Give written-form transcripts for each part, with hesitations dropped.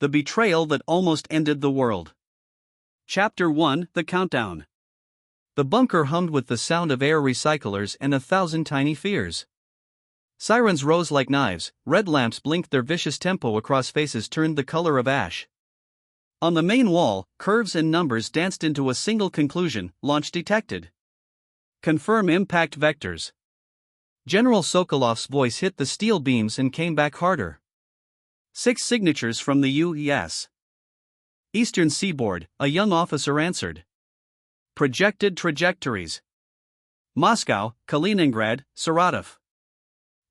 The Betrayal That Almost Ended the World. Chapter 1: The Countdown. The bunker hummed with the sound of air recyclers and 1,000 tiny fears. Sirens rose like knives, red lamps blinked their vicious tempo across faces turned the color of ash. On the main wall, curves and numbers danced into a single conclusion: launch detected. Confirm impact vectors. General Sokolov's voice hit the steel beams and came back harder. 6 signatures from the U.S. Eastern Seaboard, a young officer answered. Projected trajectories. Moscow, Kaliningrad, Saratov.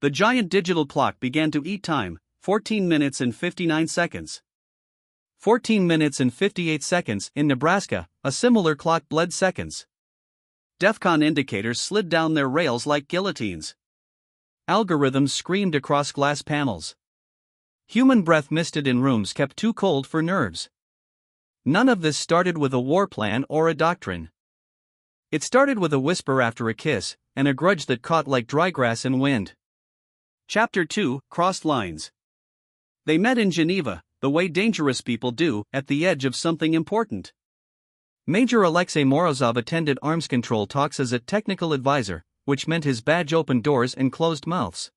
The giant digital clock began to eat time, 14 minutes and 59 seconds. 14 minutes and 58 seconds in Nebraska, a similar clock bled seconds. DEFCON indicators slid down their rails like guillotines. Algorithms screamed across glass panels. Human breath misted in rooms kept too cold for nerves. None of this started with a war plan or a doctrine. It started with a whisper after a kiss, and a grudge that caught like dry grass in wind. Chapter 2: Crossed Lines. They met in Geneva, the way dangerous people do, at the edge of something important. Major Alexei Morozov attended arms control talks as a technical advisor, which meant his badge opened doors and closed mouths.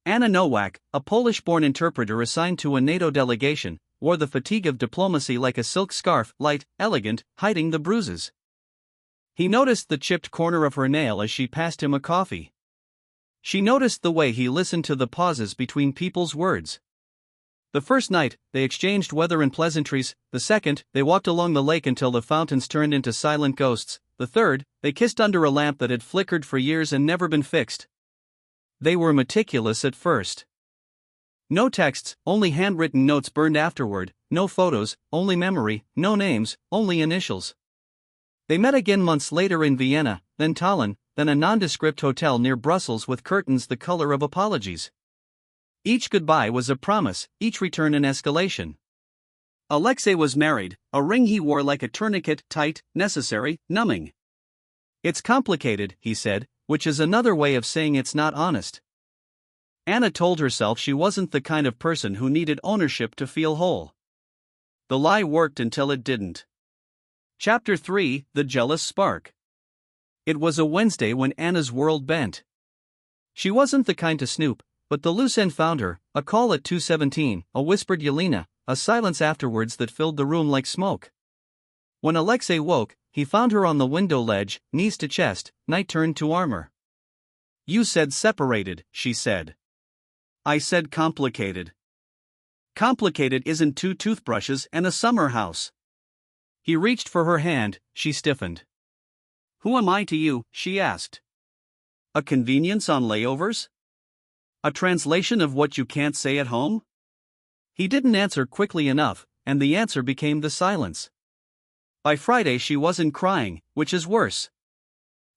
Anna Nowak, a Polish-born interpreter assigned to a NATO delegation, wore the fatigue of diplomacy like a silk scarf, light, elegant, hiding the bruises. He noticed the chipped corner of her nail as she passed him a coffee. She noticed the way he listened to the pauses between people's words. The first night, they exchanged weather and pleasantries. The second, they walked along the lake until the fountains turned into silent ghosts. The third, they kissed under a lamp that had flickered for years and never been fixed. They were meticulous at first. No texts, only handwritten notes burned afterward, no photos, only memory, no names, only initials. They met again months later in Vienna, then Tallinn, then a nondescript hotel near Brussels with curtains the color of apologies. Each goodbye was a promise, each return an escalation. Alexei was married, a ring he wore like a tourniquet, tight, necessary, numbing. It's complicated, he said, which is another way of saying it's not honest. Anna told herself she wasn't the kind of person who needed ownership to feel whole. The lie worked until it didn't. Chapter 3: The Jealous Spark. It was a Wednesday when Anna's world bent. She wasn't the kind to snoop, but the loose end found her: a call at 2:17, a whispered Yelena, a silence afterwards that filled the room like smoke. When Alexei woke, he found her on the window ledge, knees to chest, night turned to armor. You said separated, she said. I said complicated. Complicated isn't 2 toothbrushes and a summer house. He reached for her hand, she stiffened. Who am I to you, she asked. A convenience on layovers? A translation of what you can't say at home? He didn't answer quickly enough, and the answer became the silence. By Friday she wasn't crying, which is worse.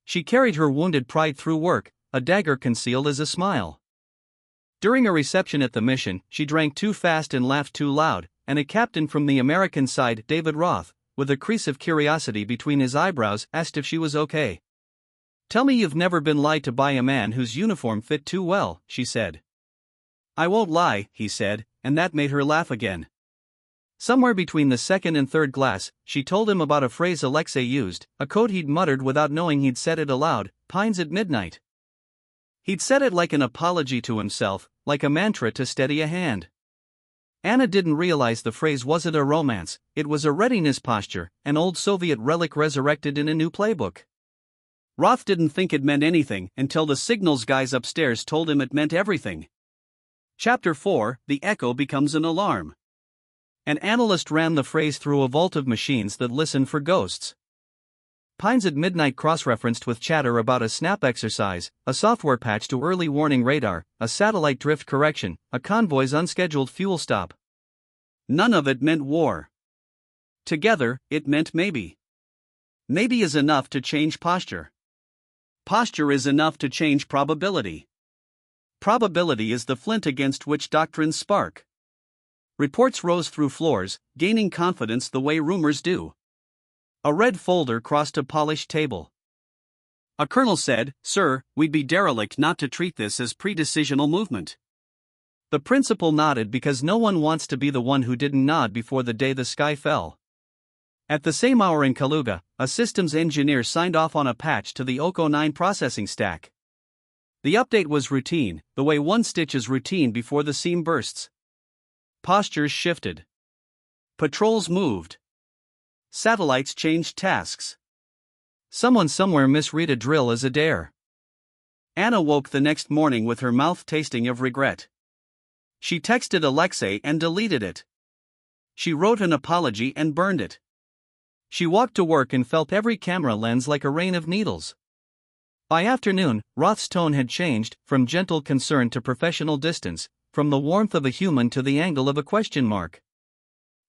She carried her wounded pride through work, a dagger concealed as a smile. During a reception at the mission, she drank too fast and laughed too loud, and a captain from the American side, David Roth, with a crease of curiosity between his eyebrows, asked if she was okay. Tell me you've never been lied to by a man whose uniform fit too well, she said. I won't lie, he said, and that made her laugh again. Somewhere between the second and third glass, she told him about a phrase Alexei used, a code he'd muttered without knowing he'd said it aloud: pines at midnight. He'd said it like an apology to himself, like a mantra to steady a hand. Anna didn't realize the phrase wasn't a romance, it was a readiness posture, an old Soviet relic resurrected in a new playbook. Roth didn't think it meant anything until the signals guys upstairs told him it meant everything. Chapter 4: The Echo Becomes an Alarm. An analyst ran the phrase through a vault of machines that listen for ghosts. Pines at midnight cross-referenced with chatter about a snap exercise, a software patch to early warning radar, a satellite drift correction, a convoy's unscheduled fuel stop. None of it meant war. Together, it meant maybe. Maybe is enough to change posture. Posture is enough to change probability. Probability is the flint against which doctrines spark. Reports rose through floors, gaining confidence the way rumors do. A red folder crossed a polished table. A colonel said, "Sir, we'd be derelict not to treat this as pre-decisional movement." The principal nodded because no one wants to be the one who didn't nod before the day the sky fell. At the same hour in Kaluga, a systems engineer signed off on a patch to the OCO9 processing stack. The update was routine, the way one stitches routine before the seam bursts. Postures shifted. Patrols moved. Satellites changed tasks. Someone somewhere misread a drill as a dare. Anna woke the next morning with her mouth tasting of regret. She texted Alexei and deleted it. She wrote an apology and burned it. She walked to work and felt every camera lens like a rain of needles. By afternoon, Roth's tone had changed, from gentle concern to professional distance, from the warmth of a human to the angle of a question mark.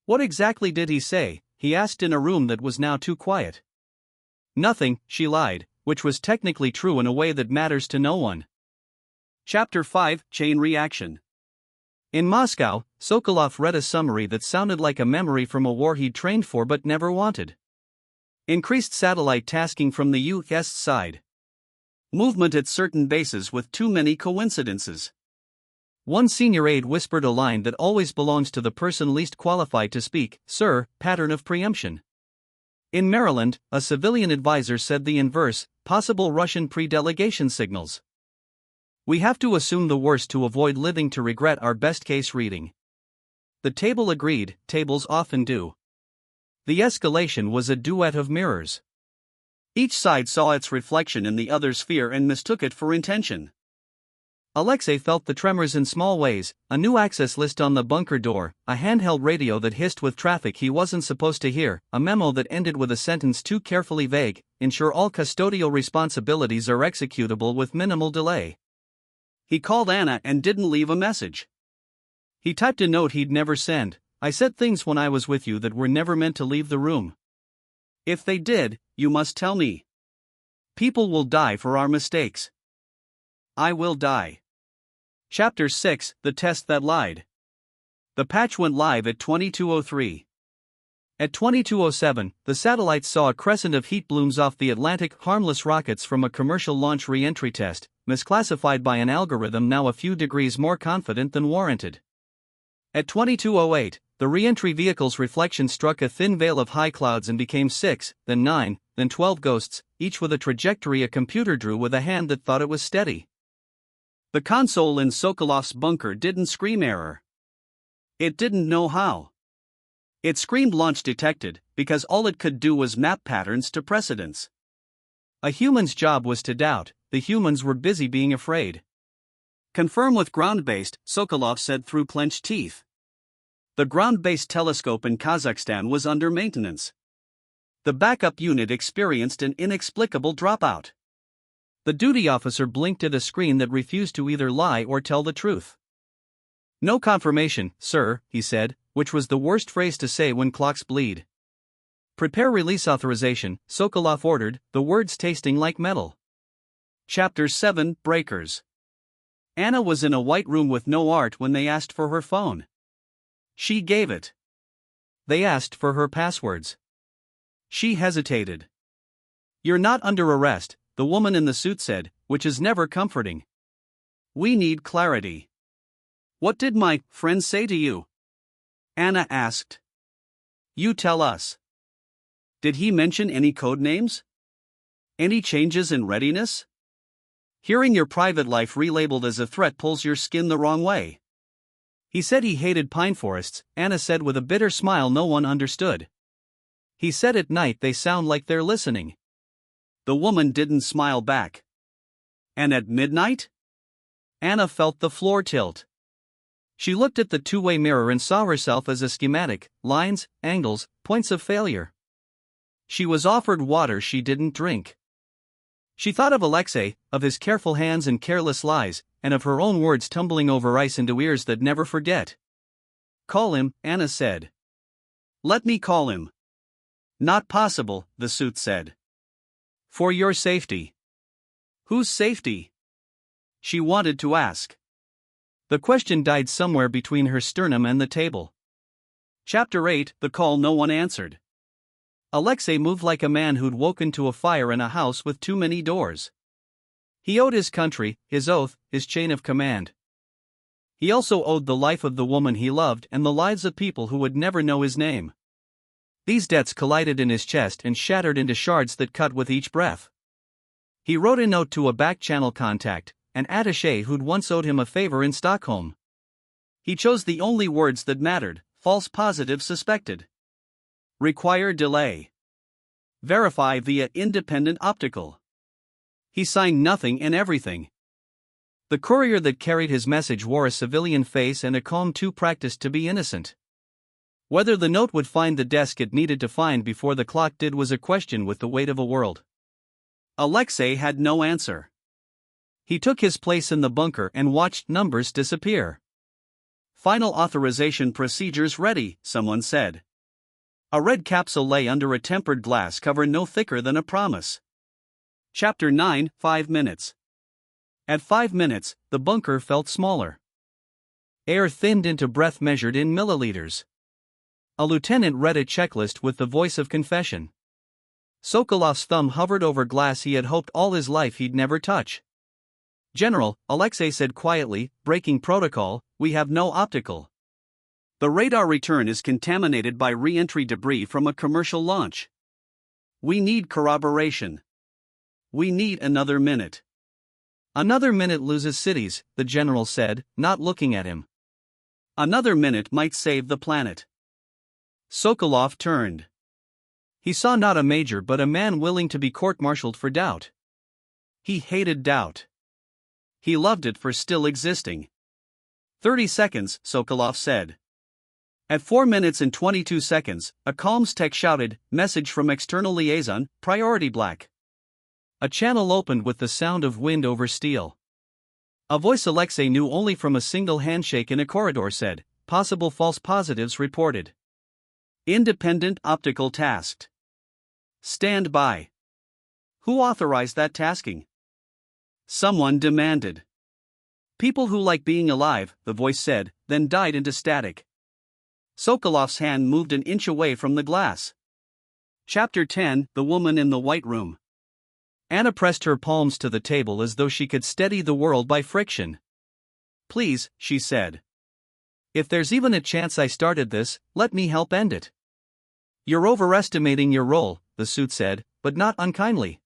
What exactly did he say? He asked in a room that was now too quiet. Nothing, she lied, which was technically true in a way that matters to no one. Chapter 5, Chain Reaction. In Moscow, Sokolov read a summary that sounded like a memory from a war he'd trained for but never wanted. Increased satellite tasking from the U.S. side. Movement at certain bases with too many coincidences. One senior aide whispered a line that always belongs to the person least qualified to speak, "Sir, pattern of preemption." In Maryland, a civilian advisor said the inverse, possible Russian pre-delegation signals. We have to assume the worst to avoid living to regret our best-case reading. The table agreed, tables often do. The escalation was a duet of mirrors. Each side saw its reflection in the other's fear and mistook it for intention. Alexei felt the tremors in small ways, a new access list on the bunker door, a handheld radio that hissed with traffic he wasn't supposed to hear, a memo that ended with a sentence too carefully vague, "Ensure all custodial responsibilities are executable with minimal delay." He called Anna and didn't leave a message. He typed a note he'd never send, "I said things when I was with you that were never meant to leave the room. If they did, you must tell me. People will die for our mistakes. I will die." Chapter 6, The Test That Lied. The patch went live at 22:03. At 22:07, the satellites saw a crescent of heat blooms off the Atlantic, harmless rockets from a commercial launch re-entry test, misclassified by an algorithm now a few degrees more confident than warranted. At 22:08, the re-entry vehicle's reflection struck a thin veil of high clouds and became 6, then 9, then 12 ghosts, each with a trajectory a computer drew with a hand that thought it was steady. The console in Sokolov's bunker didn't scream error. It didn't know how. It screamed launch detected, because all it could do was map patterns to precedents. A human's job was to doubt, the humans were busy being afraid. "Confirm with ground-based," Sokolov said through clenched teeth. The ground-based telescope in Kazakhstan was under maintenance. The backup unit experienced an inexplicable dropout. The duty officer blinked at a screen that refused to either lie or tell the truth. "No confirmation, sir," he said, which was the worst phrase to say when clocks bleed. "Prepare release authorization," Sokolov ordered, the words tasting like metal. Chapter 7, Breakers. Anna was in a white room with no art when they asked for her phone. She gave it. They asked for her passwords. She hesitated. "You're not under arrest," the woman in the suit said, which is never comforting. "We need clarity." "What did my friend say to you?" Anna asked. "You tell us. Did he mention any code names? Any changes in readiness? Hearing your private life relabeled as a threat pulls your skin the wrong way." "He said he hated pine forests," Anna said with a bitter smile no one understood. "He said at night they sound like they're listening." The woman didn't smile back. "And at midnight?" Anna felt the floor tilt. She looked at the two-way mirror and saw herself as a schematic, lines, angles, points of failure. She was offered water she didn't drink. She thought of Alexei, of his careful hands and careless lies, and of her own words tumbling over ice into ears that never forget. "Call him," Anna said. "Let me call him." "Not possible," the suit said. "For your safety." "Whose safety?" She wanted to ask. The question died somewhere between her sternum and the table. Chapter 8, The Call No One Answered. Alexei moved like a man who'd woken to a fire in a house with too many doors. He owed his country, his oath, his chain of command. He also owed the life of the woman he loved and the lives of people who would never know his name. These debts collided in his chest and shattered into shards that cut with each breath. He wrote a note to a back-channel contact, an attaché who'd once owed him a favor in Stockholm. He chose the only words that mattered: false positive suspected. Require delay. Verify via independent optical. He signed nothing and everything. The courier that carried his message wore a civilian face and a calm too practiced to be innocent. Whether the note would find the desk it needed to find before the clock did was a question with the weight of a world. Alexei had no answer. He took his place in the bunker and watched numbers disappear. Final authorization procedures ready, someone said. A red capsule lay under a tempered glass cover no thicker than a promise. Chapter 9, 5 minutes. At 5 minutes, the bunker felt smaller. Air thinned into breath measured in milliliters. A lieutenant read a checklist with the voice of confession. Sokolov's thumb hovered over glass he had hoped all his life he'd never touch. General, Alexei said quietly, breaking protocol, we have no optical. The radar return is contaminated by re-entry debris from a commercial launch. We need corroboration. We need another minute. Another minute loses cities, the general said, not looking at him. Another minute might save the planet. Sokolov turned. He saw not a major but a man willing to be court-martialed for doubt. He hated doubt. He loved it for still existing. 30 seconds, Sokolov said. At 4 minutes and 22 seconds, a comms tech shouted, message from external liaison, priority black. A channel opened with the sound of wind over steel. A voice Alexei knew only from a single handshake in a corridor said, possible false positives reported. Independent optical tasked. Stand by. Who authorized that tasking? Someone demanded. People who like being alive, the voice said, then died into static. Sokolov's hand moved an inch away from the glass. Chapter 10, The Woman in the White Room. Anna pressed her palms to the table as though she could steady the world by friction. Please, she said. If there's even a chance I started this, let me help end it. You're overestimating your role, the suit said, but not unkindly.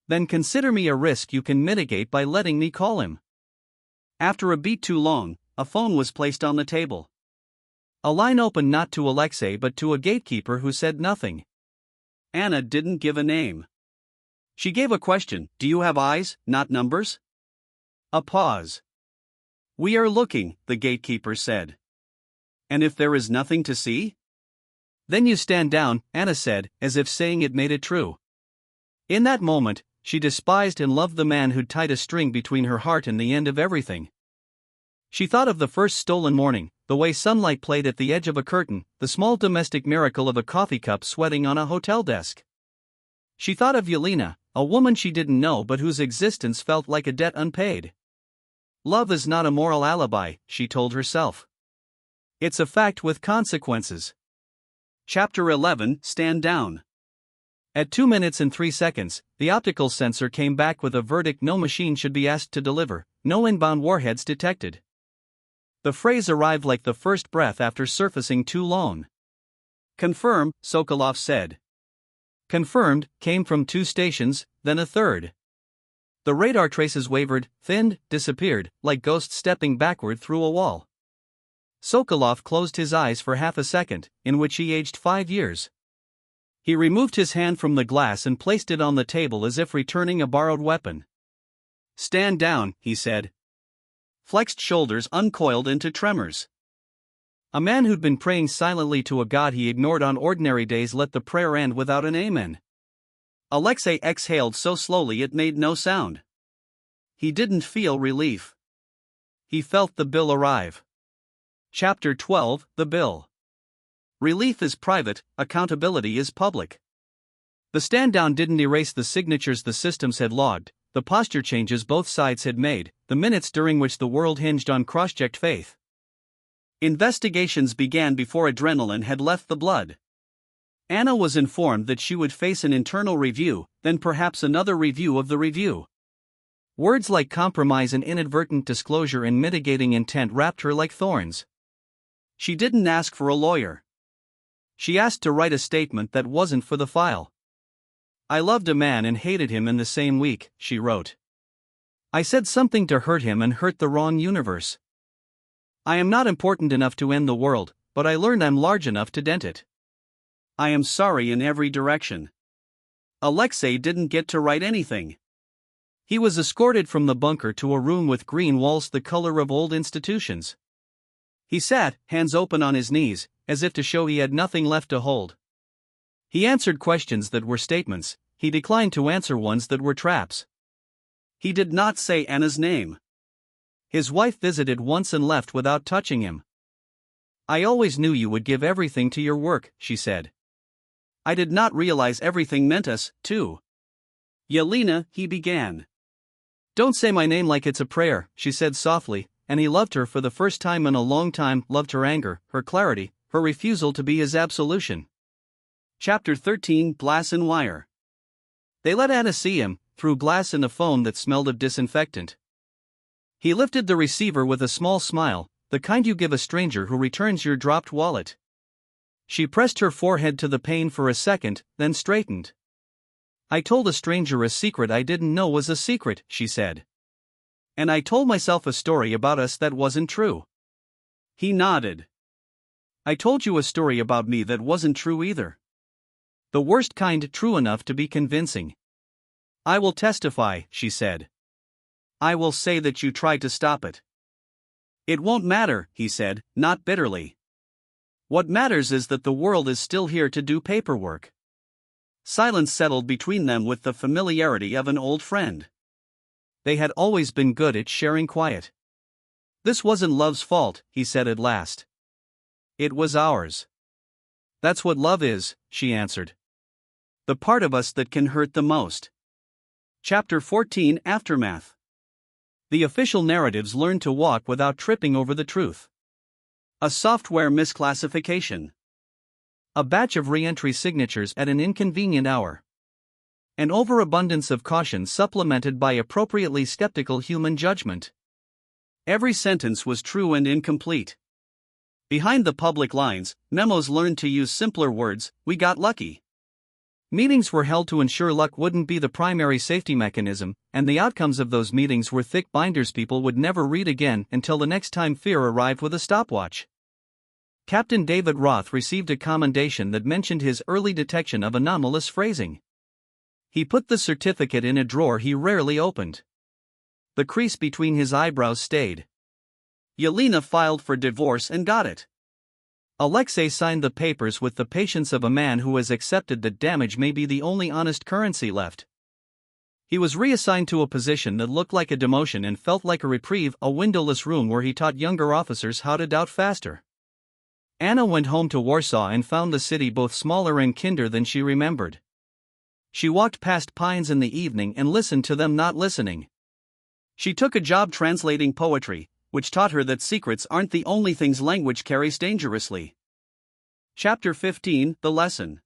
Then consider me a risk you can mitigate by letting me call him. After a beat too long, a phone was placed on the table. A line opened not to Alexei but to a gatekeeper who said nothing. Anna didn't give a name. She gave a question, do you have eyes, not numbers? A pause. We are looking, the gatekeeper said. And if there is nothing to see? Then you stand down, Anna said, as if saying it made it true. In that moment, she despised and loved the man who'd tied a string between her heart and the end of everything. She thought of the first stolen morning, the way sunlight played at the edge of a curtain, the small domestic miracle of a coffee cup sweating on a hotel desk. She thought of Yelena, a woman she didn't know but whose existence felt like a debt unpaid. Love is not a moral alibi, she told herself. It's a fact with consequences. Chapter 11, Stand Down. At 2 minutes and 3 seconds, the optical sensor came back with a verdict no machine should be asked to deliver, no inbound warheads detected. The phrase arrived like the first breath after surfacing too long. Confirm, Sokolov said. Confirmed, came from 2 stations, then a third. The radar traces wavered, thinned, disappeared, like ghosts stepping backward through a wall. Sokolov closed his eyes for half a second, in which he aged 5 years. He removed his hand from the glass and placed it on the table as if returning a borrowed weapon. Stand down, he said. Flexed shoulders uncoiled into tremors. A man who'd been praying silently to a god he ignored on ordinary days let the prayer end without an amen. Alexei exhaled so slowly it made no sound. He didn't feel relief. He felt the bill arrive. Chapter 12, The Bill. Relief is private, accountability is public. The stand-down didn't erase the signatures the systems had logged, the posture changes both sides had made, the minutes during which the world hinged on cross-checked faith. Investigations began before adrenaline had left the blood. Anna was informed that she would face an internal review, then perhaps another review of the review. Words like compromise and inadvertent disclosure and mitigating intent wrapped her like thorns. She didn't ask for a lawyer. She asked to write a statement that wasn't for the file. I loved a man and hated him in the same week, she wrote. I said something to hurt him and hurt the wrong universe. I am not important enough to end the world, but I learned I'm large enough to dent it. I am sorry in every direction. Alexei didn't get to write anything. He was escorted from the bunker to a room with green walls the color of old institutions. He sat, hands open on his knees, as if to show he had nothing left to hold. He answered questions that were statements, he declined to answer ones that were traps. He did not say Anna's name. His wife visited once and left without touching him. I always knew you would give everything to your work, she said. I did not realize everything meant us, too. Yelena, he began. Don't say my name like it's a prayer, she said softly, and he loved her for the first time in a long time, loved her anger, her clarity, her refusal to be his absolution. Chapter 13 Glass and Wire. They let Anna see him, through glass in a phone that smelled of disinfectant. He lifted the receiver with a small smile, the kind you give a stranger who returns your dropped wallet. She pressed her forehead to the pane for a second, then straightened. I told a stranger a secret I didn't know was a secret, she said. And I told myself a story about us that wasn't true. He nodded. I told you a story about me that wasn't true either. The worst kind, true enough to be convincing. I will testify, she said. I will say that you tried to stop it. It won't matter, he said, not bitterly. What matters is that the world is still here to do paperwork. Silence settled between them with the familiarity of an old friend. They had always been good at sharing quiet. This wasn't love's fault, he said at last. It was ours. That's what love is, she answered. The part of us that can hurt the most. Chapter 14 Aftermath. The official narratives learned to walk without tripping over the truth. A software misclassification. A batch of re-entry signatures at an inconvenient hour. An overabundance of caution supplemented by appropriately skeptical human judgment. Every sentence was true and incomplete. Behind the public lines, memos learned to use simpler words, we got lucky. Meetings were held to ensure luck wouldn't be the primary safety mechanism, and the outcomes of those meetings were thick binders people would never read again until the next time fear arrived with a stopwatch. Captain David Roth received a commendation that mentioned his early detection of anomalous phrasing. He put the certificate in a drawer he rarely opened. The crease between his eyebrows stayed. Yelena filed for divorce and got it. Alexei signed the papers with the patience of a man who has accepted that damage may be the only honest currency left. He was reassigned to a position that looked like a demotion and felt like a reprieve, a windowless room where he taught younger officers how to doubt faster. Anna went home to Warsaw and found the city both smaller and kinder than she remembered. She walked past pines in the evening and listened to them not listening. She took a job translating poetry, which taught her that secrets aren't the only things language carries dangerously. Chapter 15 The Lesson.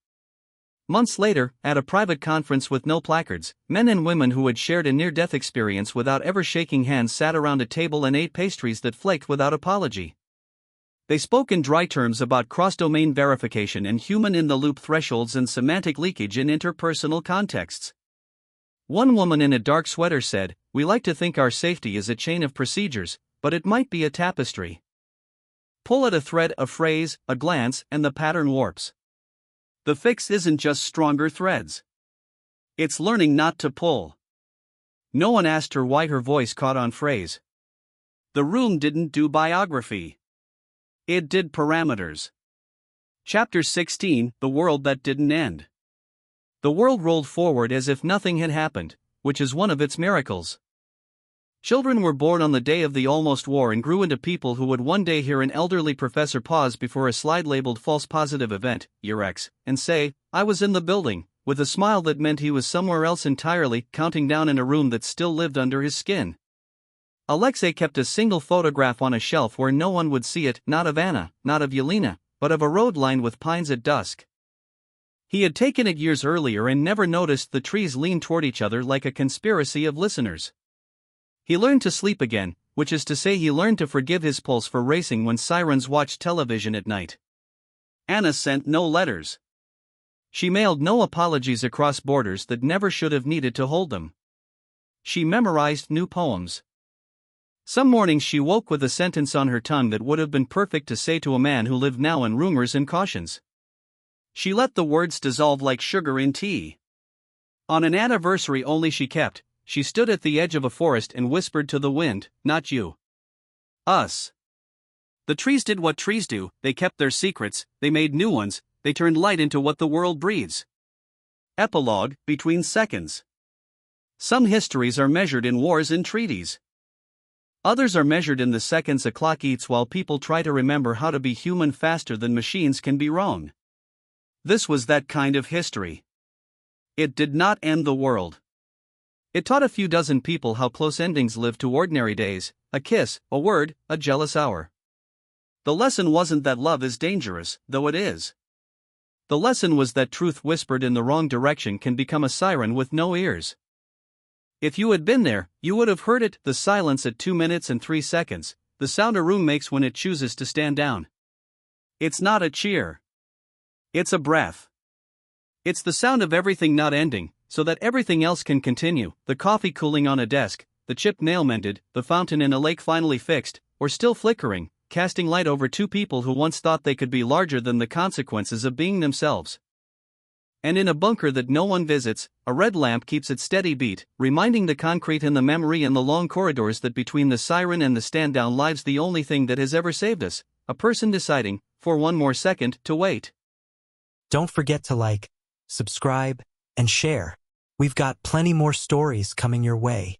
Months later, at a private conference with no placards, men and women who had shared a near-death experience without ever shaking hands sat around a table and ate pastries that flaked without apology. They spoke in dry terms about cross-domain verification and human-in-the-loop thresholds and semantic leakage in interpersonal contexts. One woman in a dark sweater said, "We like to think our safety is a chain of procedures, but it might be a tapestry. Pull at a thread, a phrase, a glance, and the pattern warps. The fix isn't just stronger threads. It's learning not to pull." No one asked her why her voice caught on phrase. The room didn't do biography. It did parameters. Chapter 16 The World That Didn't End. The world rolled forward as if nothing had happened, which is one of its miracles. Children were born on the day of the almost war and grew into people who would one day hear an elderly professor pause before a slide labeled false positive event, Year X, and say, "I was in the building," with a smile that meant he was somewhere else entirely, counting down in a room that still lived under his skin. Alexei kept a single photograph on a shelf where no one would see it, not of Anna, not of Yelena, but of a road lined with pines at dusk. He had taken it years earlier and never noticed the trees lean toward each other like a conspiracy of listeners. He learned to sleep again, which is to say he learned to forgive his pulse for racing when sirens watched television at night. Anna sent no letters. She mailed no apologies across borders that never should have needed to hold them. She memorized new poems. Some mornings she woke with a sentence on her tongue that would have been perfect to say to a man who lived now in rumors and cautions. She let the words dissolve like sugar in tea. On an anniversary only she kept, she stood at the edge of a forest and whispered to the wind, "Not you. Us." The trees did what trees do, they kept their secrets, they made new ones, they turned light into what the world breathes. Epilogue, between seconds. Some histories are measured in wars and treaties. Others are measured in the seconds a clock eats while people try to remember how to be human faster than machines can be wrong. This was that kind of history. It did not end the world. It taught a few dozen people how close endings live to ordinary days, a kiss, a word, a jealous hour. The lesson wasn't that love is dangerous, though it is. The lesson was that truth whispered in the wrong direction can become a siren with no ears. If you had been there, you would have heard it, the silence at 2 minutes and 3 seconds, the sound a room makes when it chooses to stand down. It's not a cheer. It's a breath. It's the sound of everything not ending, so that everything else can continue, the coffee cooling on a desk, the chipped nail mended, the fountain in a lake finally fixed, or still flickering, casting light over two people who once thought they could be larger than the consequences of being themselves. And in a bunker that no one visits, a red lamp keeps its steady beat, reminding the concrete and the memory and the long corridors that between the siren and the stand-down lives the only thing that has ever saved us, a person deciding, for one more second, to wait. Don't forget to like, subscribe, and share. We've got plenty more stories coming your way.